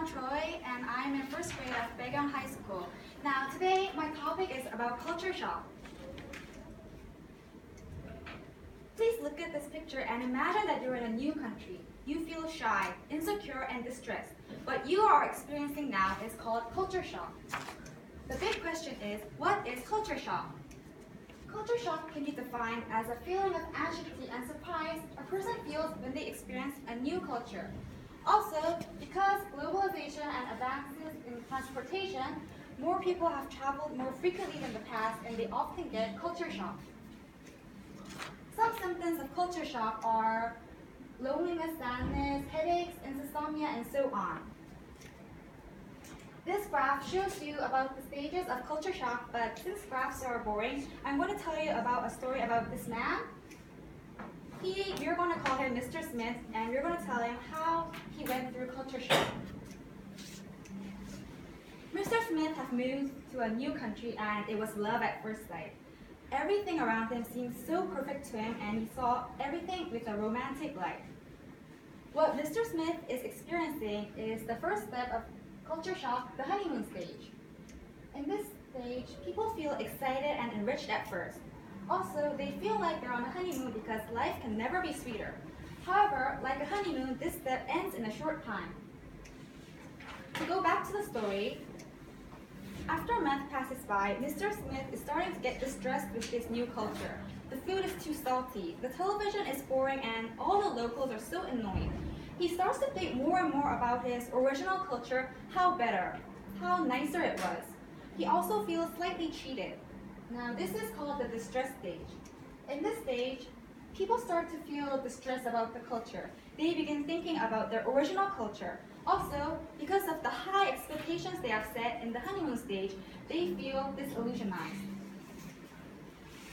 I'm Troy, and I'm in first grade at Baekhyun High School. Now, today my topic is about culture shock. Please look at this picture and imagine that you're in a new country. You feel shy, insecure, and distressed. What you are experiencing now is called culture shock. The big question is, what is culture shock? Culture shock can be defined as a feeling of anxiety and surprise a person feels when they experience a new culture. Also, because globalization and advances in transportation, more people have traveled more frequently than the past and they often get culture shock. Some symptoms of culture shock are loneliness, sadness, headaches, insomnia, and so on. This graph shows you about the stages of culture shock, but since graphs are boring, I'm going to tell you about a story about this man. You're going to call him Mr. Smith, and you're going to tell him how he went through culture shock. Mr. Smith had moved to a new country, and it was love at first sight. Everything around him seemed so perfect to him, and he saw everything with a romantic light. What Mr. Smith is experiencing is the first step of culture shock, the honeymoon stage. In this stage, people feel excited and enriched at first. Also, they feel like they're on a honeymoon because life can never be sweeter. However, like a honeymoon, this step ends in a short time. To go back to the story, after a month passes by, Mr. Smith is starting to get distressed with this new culture. The food is too salty, the television is boring, and all the locals are so annoying. He starts to think more and more about his original culture, how better, how nicer it was. He also feels slightly cheated. Now, this is called the distress stage. In this stage, people start to feel distressed about the culture. They begin thinking about their original culture. Also, because of the high expectations they have set in the honeymoon stage, they feel disillusionized.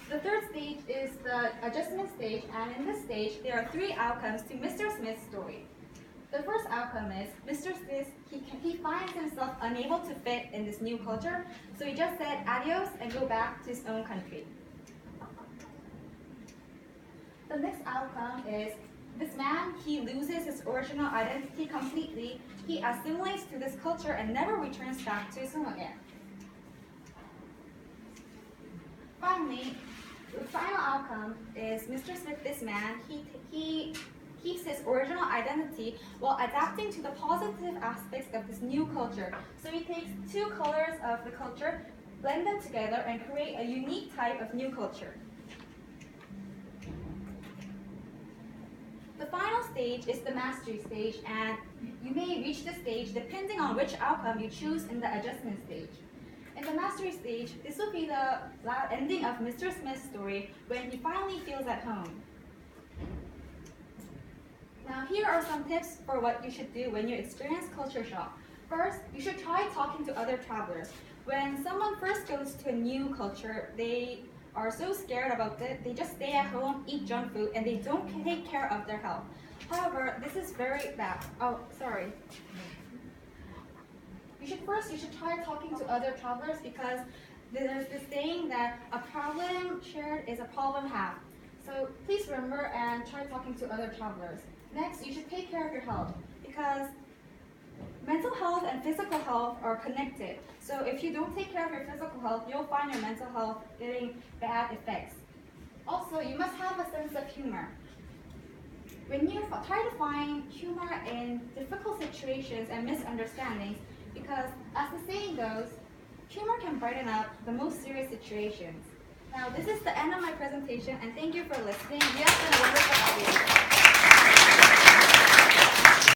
The third stage is the adjustment stage, and in this stage, there are three outcomes to Mr. Smith's story. The first outcome is Mr. Smith, he finds himself unable to fit in this new culture, so he just said adios and go back to his own country. The next outcome is this man, he loses his original identity completely. He assimilates to this culture and never returns back to his home again. Finally, the final outcome is Mr. Smith, this man, he keeps his original identity while adapting to the positive aspects of this new culture. So he takes two colors of the culture, blend them together, and create a unique type of new culture. The final stage is the mastery stage, and you may reach this stage depending on which outcome you choose in the adjustment stage. In the mastery stage, this will be the ending of Mr. Smith's story when he finally feels at home. Now, here are some tips for what you should do when you experience culture shock. First, you should try talking to other travelers. When someone first goes to a new culture, they are so scared about it, they just stay at home, eat junk food, and they don't take care of their health. However, this is very bad. You should try talking to other travelers because there's this saying that a problem shared is a problem halved. So please remember and try talking to other travelers. Next, you should take care of your health because mental health and physical health are connected. So if you don't take care of your physical health, you'll find your mental health getting bad effects. Also, you must have a sense of humor. When you try to find humor in difficult situations and misunderstandings, because as the saying goes, humor can brighten up the most serious situations. Now, this is the end of my presentation, and thank you for listening. You have been a wonderful audience.